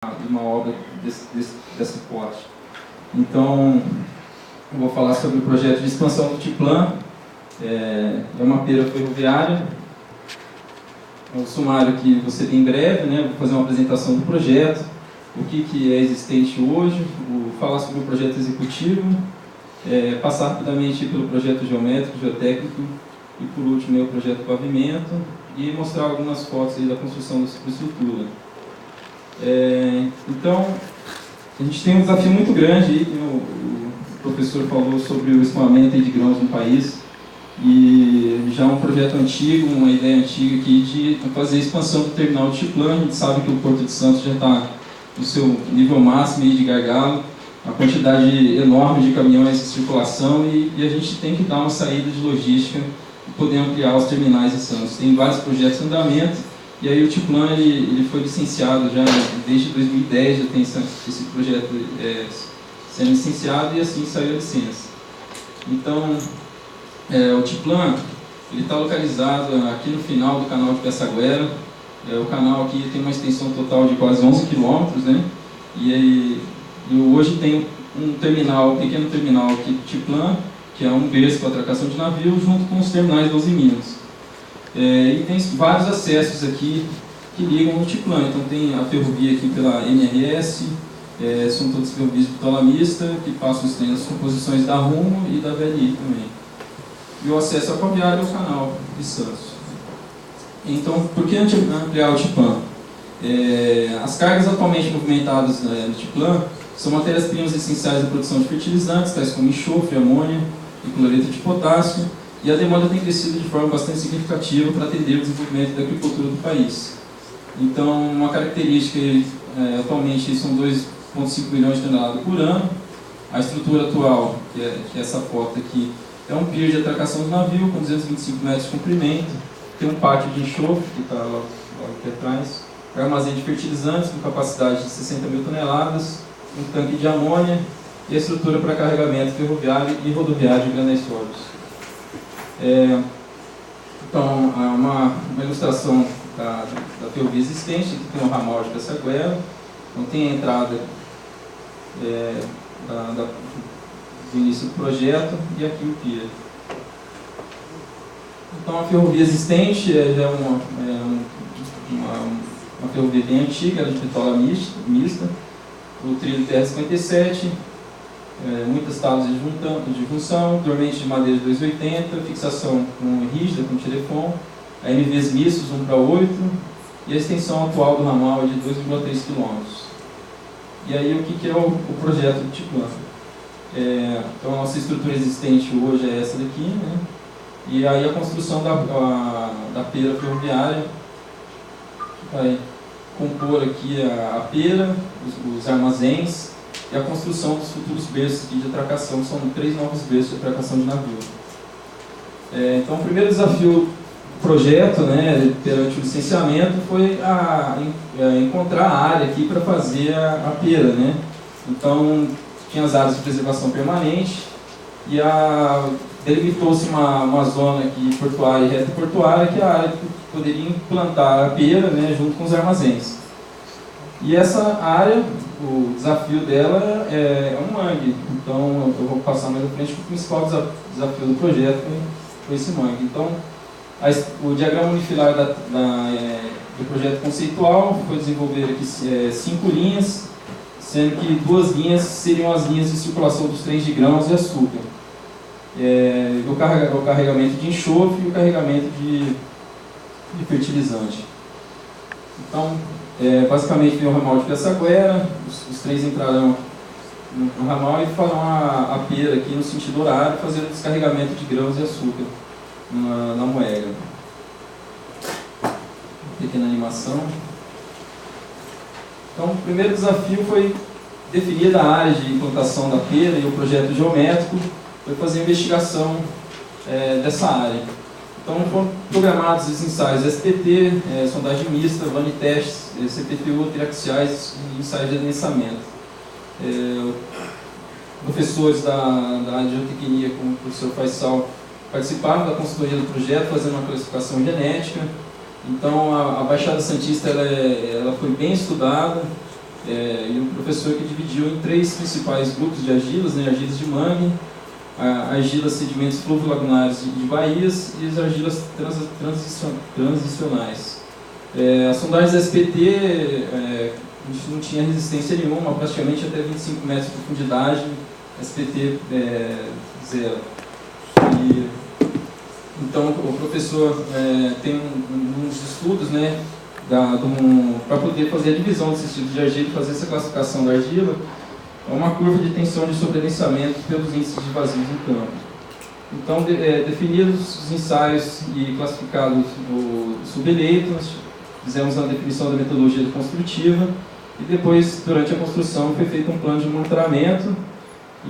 de uma obra desse porte. Então, eu vou falar sobre o projeto de expansão do Tiplan. É uma pera ferroviária. É um sumário que você tem em breve, né? Vou fazer uma apresentação do projeto, o que é existente hoje, vou falar sobre o projeto executivo, passar rapidamente pelo projeto geométrico, geotécnico e, por último, o projeto pavimento e mostrar algumas fotos aí da construção da superestrutura. Então, a gente tem um desafio muito grande aí, que o professor falou sobre o escoamento de grãos no país, e já é um projeto antigo, uma ideia antiga aqui de fazer a expansão do terminal de Tiplan. A gente sabe que o Porto de Santos já está no seu nível máximo aí de gargalo, a quantidade enorme de caminhões em circulação, e a gente tem que dar uma saída de logística e poder ampliar os terminais em Santos. Tem vários projetos em andamento, e aí o Tiplan ele foi licenciado já desde 2010, já tem esse projeto sendo licenciado, e assim saiu a licença. Então, o Tiplan está localizado aqui no final do canal de Pessaguera. O canal aqui tem uma extensão total de quase 11 quilômetros, né? E hoje tem um pequeno terminal aqui do Tiplan, que é um berço para atracação de navio, junto com os terminais 12 Minas. E tem vários acessos aqui que ligam no Tiplan. Então tem a ferrovia aqui pela NRS, são todas ferrovias de Bitola-Mista, que passam os trens, as composições da Rumo e da VLI também. E o acesso aquaviário é o canal de Santos. Então, por que ampliar o Tiplan? As cargas atualmente movimentadas no Tiplan são matérias-primas essenciais da produção de fertilizantes, tais como enxofre, amônia e cloreto de potássio, e a demanda tem crescido de forma bastante significativa para atender o desenvolvimento da agricultura do país. Então, uma característica atualmente são 2,5 milhões de toneladas por ano. A estrutura atual, que é essa foto aqui, é um pier de atracação do navio com 225 metros de comprimento, tem um pátio de enxofre, que está lá aqui atrás, armazém de fertilizantes com capacidade de 60 mil toneladas, um tanque de amônia e a estrutura para carregamento ferroviário e rodoviário de grandes sólidos. Então, uma ilustração da ferrovia existente, aqui tem o ramal de Pessaguera, então tem a entrada do início do projeto, e aqui o pier. Então, a ferrovia existente já é uma ferrovia bem antiga, era de bitola mista, o trilho TR-57, muitas tábuas de junção, dormente de madeira de 2,80, fixação com rígida, com telefone, MVs mistos 1:8, e a extensão atual do ramal é de 2,3 km. E aí, o que é o projeto do Tiplan? Então, a nossa estrutura existente hoje é essa daqui, né? E aí a construção da pera ferroviária vai compor aqui a pera, os armazéns e a construção dos futuros berços aqui de atracação. São 3 novos berços de atracação de navio. Então, o primeiro desafio do projeto, né, perante o licenciamento, foi encontrar a área aqui para fazer a pera, né? Então, tinha as áreas de preservação permanente e delimitou-se uma zona aqui portuária e reta portuária, que é a área que poderia implantar a pera, né, junto com os armazéns. E essa área, o desafio dela é um mangue. Então, eu vou passar mais à frente, que o principal desafio do projeto foi esse mangue. Então, o diagrama unifilar do projeto conceitual foi desenvolver aqui 5 linhas, sendo que 2 linhas seriam as linhas de circulação dos trens de grãos e açúcar. O carregamento de enxofre e o carregamento de fertilizante. Então, basicamente tem o ramal de Pessaguera, os trens entrarão no ramal e farão a pera aqui no sentido horário, fazendo o descarregamento de grãos e açúcar na moega. Pequena animação. Então, o primeiro desafio foi definir a área de implantação da pera, e o projeto geométrico foi fazer a investigação dessa área. Então, foram programados os ensaios STT, sondagem mista, vanitestes, CTPU, triaxiais e ensaios de adensamento. Professores da área de geotecnia, como o professor Faisal, participaram da consultoria do projeto, fazendo uma classificação genética. Então, a Baixada Santista ela foi bem estudada, E o professor que dividiu em 3 principais grupos de argilas, né, argilas de mangue, argilas sedimentos fluvio-lagunares de baías e as argilas transicionais. As sondagens SPT, a gente não tinha resistência nenhuma, praticamente até 25 metros de profundidade, SPT 0. Então o professor tem uns estudos, né, para poder fazer a divisão desses tipos de argila e fazer essa classificação da argila, é uma curva de tensão de sobredensamento pelos índices de vazios em campo. Então, definidos os ensaios e classificados o subeleito, nós fizemos a definição da metodologia construtiva e depois, durante a construção, foi feito um plano de monitoramento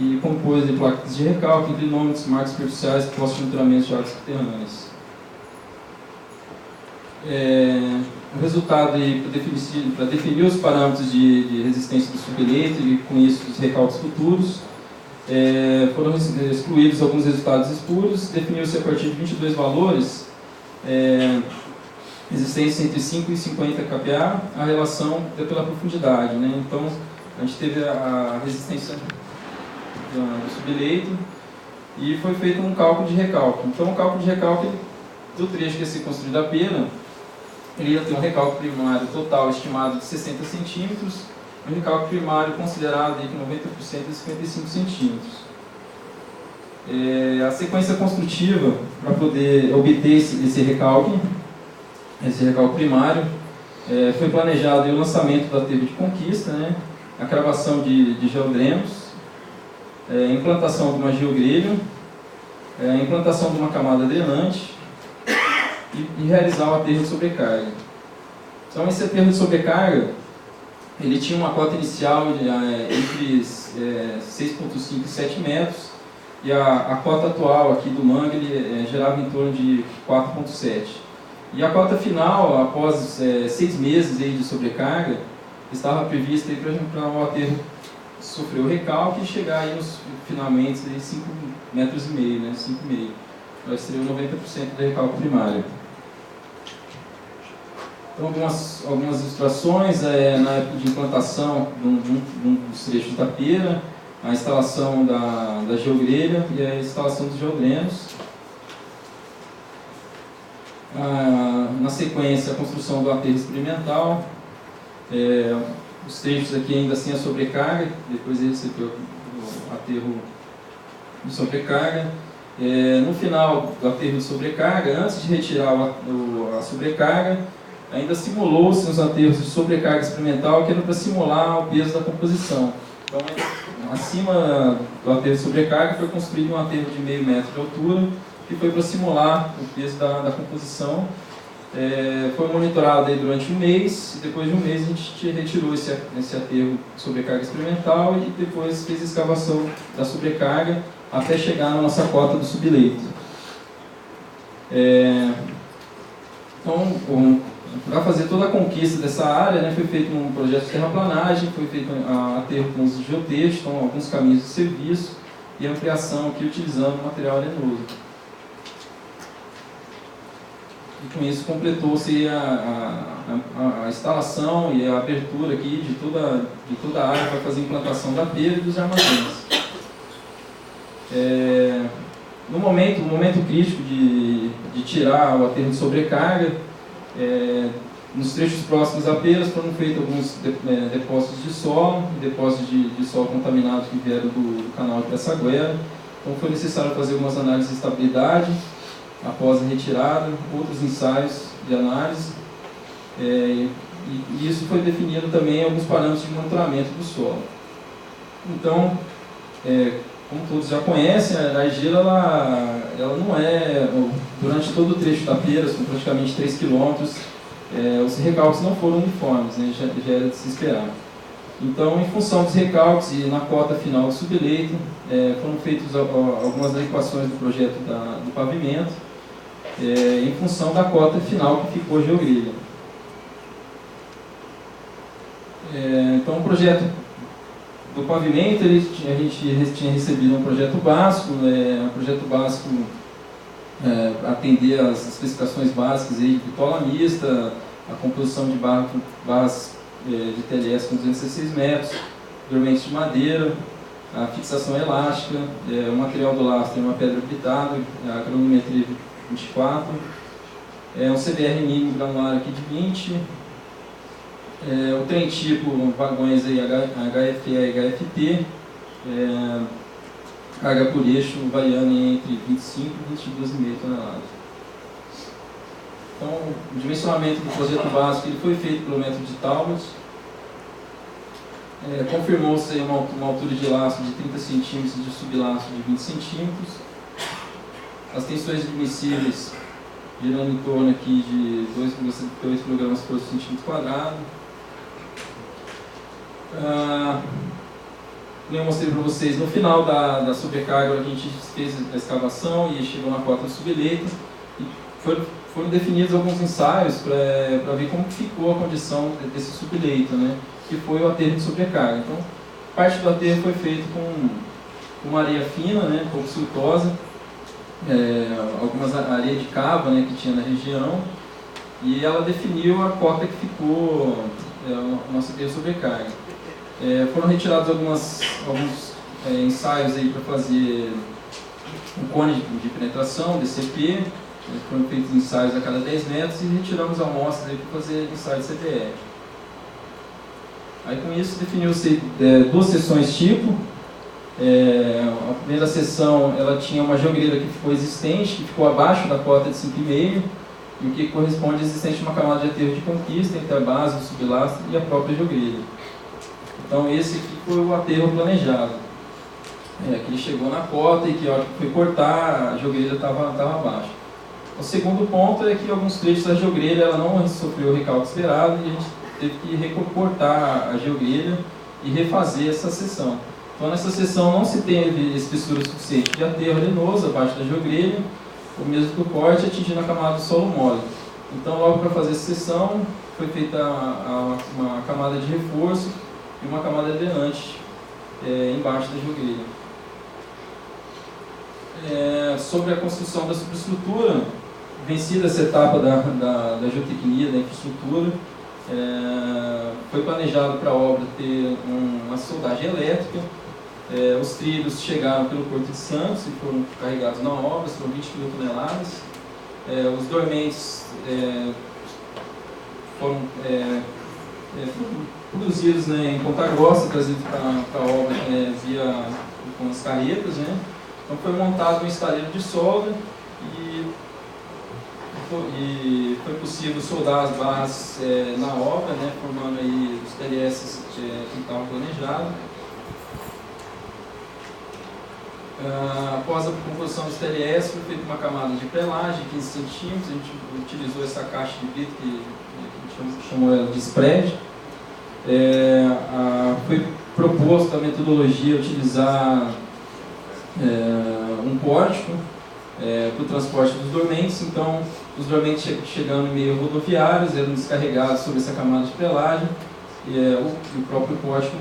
e compôs de placas de recálculo, inclinômetros, marcos superficiais, postos de monitoramento de águas subterrâneas. O resultado para definir os parâmetros de resistência do subeleito e com isso dos recálculos futuros, foram excluídos alguns resultados espuros, definiu-se a partir de 22 valores, resistência entre 5 e 50 kPa, a relação é pela profundidade, né? Então a gente teve a resistência do subeleito e foi feito um cálculo de recálculo. Então o cálculo de recálculo do trecho que ia ser construído a pena, ele ia ter um recálculo primário total estimado de 60 centímetros, um recálculo primário considerado de 90% de 55 centímetros. A sequência construtiva para poder obter esse recálculo primário, foi planejado o lançamento do aterro de conquista, né, a cravação de geodrenos, a implantação de uma geogrelha, a implantação de uma camada drenante e realizar o aterro de sobrecarga. Então esse aterro de sobrecarga, ele tinha uma cota inicial entre 6,5 e 7 metros e a cota atual aqui do mangue ele gerava em torno de 4,7. E a cota final, após 6 meses aí de sobrecarga, estava prevista para o aterro sofrer o recalque e chegar aí finalmente 5,5 metros, né, 5,5. Vai ser 90% do recalque primário. Então, algumas ilustrações, na época de implantação de um dos trechos da pera, a instalação da geogrelha e a instalação dos geodrenos. Na sequência, a construção do aterro experimental, os trechos aqui ainda sem a sobrecarga, depois ele recebeu o aterro de sobrecarga. No final do aterro de sobrecarga, antes de retirar a sobrecarga, ainda simulou-se os aterros de sobrecarga experimental, que era para simular o peso da composição. Então, acima do aterro de sobrecarga, foi construído um aterro de meio metro de altura, que foi para simular o peso da composição. Foi monitorado aí durante um mês, e depois de um mês a gente retirou esse aterro de sobrecarga experimental e depois fez a escavação da sobrecarga até chegar na nossa cota do subleito. Então, para fazer toda a conquista dessa área, né, foi feito um projeto de terraplanagem, foi feito aterro com os geotextos, então, alguns caminhos de serviço e ampliação aqui utilizando material arenoso. E com isso completou-se a instalação e a abertura aqui de toda a área para fazer a implantação da pera e dos armazéns. No momento crítico de tirar o aterro de sobrecarga, nos trechos próximos à pera foram feitos alguns depósitos de solo, depósitos de solo contaminados que vieram do canal de Pessaguera. Então foi necessário fazer algumas análises de estabilidade após a retirada, outros ensaios de análise, e isso foi definido também alguns parâmetros de monitoramento do solo. Então, como todos já conhecem, a argila ela não durante todo o trecho da pera, são praticamente 3 km, os recálculos não foram uniformes, né, já era de se esperar. Então, em função dos recálculos e na cota final do subleito, foram feitas algumas adequações do projeto do pavimento, em função da cota final que ficou geogrilha. Então, o projeto do pavimento, a gente tinha recebido um projeto básico, atender às especificações básicas aí de bitola mista, a composição de barras de TLS com 216 metros, dormentes de madeira, a fixação elástica, o material do lastro é uma pedra britada, a cronometria 24, um CBR mínimo granular aqui de 20, o trem tipo vagões aí HFE e HFT, carga por eixo variando entre 25 e 22,5 toneladas. Então, o dimensionamento do projeto básico ele foi feito pelo método de Talbot. Confirmou-se uma altura de laço de 30 centímetros e de sublaço de 20 centímetros. As tensões admissíveis girando em torno aqui de 2,78 kg por centímetro quadrado. Como eu mostrei para vocês, no final da sobrecarga a gente fez a escavação e chegou na cota do subleito. E foram definidos alguns ensaios para ver como ficou a condição desse subleito, né? Que foi o aterro de sobrecarga. Então, parte do aterro foi feito com uma areia fina, né, um pouco siltosa, algumas areia de cava, né, que tinha na região, e ela definiu a cota que ficou o nosso aterro de sobrecarga. Foram retirados alguns ensaios aí para fazer um cone de penetração, DCP, foram feitos ensaios a cada 10 metros e retiramos amostras para fazer ensaio de CBR. Aí com isso definiu-se 2 seções tipo. A primeira seção ela tinha uma jogreira que ficou existente, que ficou abaixo da cota de 5,5, e o que corresponde a existente uma camada de aterro de conquista entre a base, o sublastro e a própria jogreira. Então esse aqui foi o aterro planejado. Que ele chegou na cota e que a hora que foi cortar, a jogreira estava abaixo. O segundo ponto é que alguns trechos da jogreira ela não sofreu o recalque esperado e a gente teve que recortar a geogrelha e refazer essa seção. Então nessa seção não se teve espessura suficiente de aterro arenoso abaixo da geogrelha, o mesmo do corte atingindo a camada do solo mole. Então logo para fazer essa seção foi feita uma camada de reforço e uma camada drenante embaixo da geogrelha. Sobre a construção da superestrutura, vencida essa etapa da geotecnia, da infraestrutura, foi planejado para a obra ter uma soldagem elétrica. Os trilhos chegaram pelo Porto de Santos e foram carregados na obra, foram 20 mil toneladas. Os dormentes foram produzidos, né, em Ponta Grossa, trazidos para a obra com as carretas, né? Então foi montado um estaleiro de solda e foi possível soldar as barras na obra, né, formando aí os TLS que estavam planejados. Após a composição dos TLS, foi feita uma camada de prelagem de 15 centímetros, a gente utilizou essa caixa de vidro que a gente chamou ela de spread. Foi proposto a metodologia utilizar um pórtico para o transporte dos dormentes. Então os dormentes chegando em meio rodoviários eram descarregados sobre essa camada de prelagem e o próprio pórtico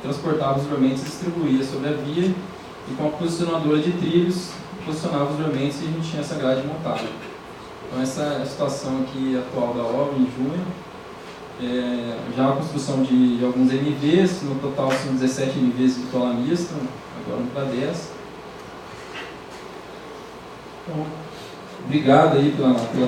transportava os dormentes e distribuía sobre a via, e com a posicionadora de trilhos posicionava os dormentes e a gente tinha essa grade montada. Então essa é a situação aqui atual da obra em junho. Já a construção de alguns MVs, no total são 17 MVs de bitola mista, agora para 10. Então, obrigado aí pela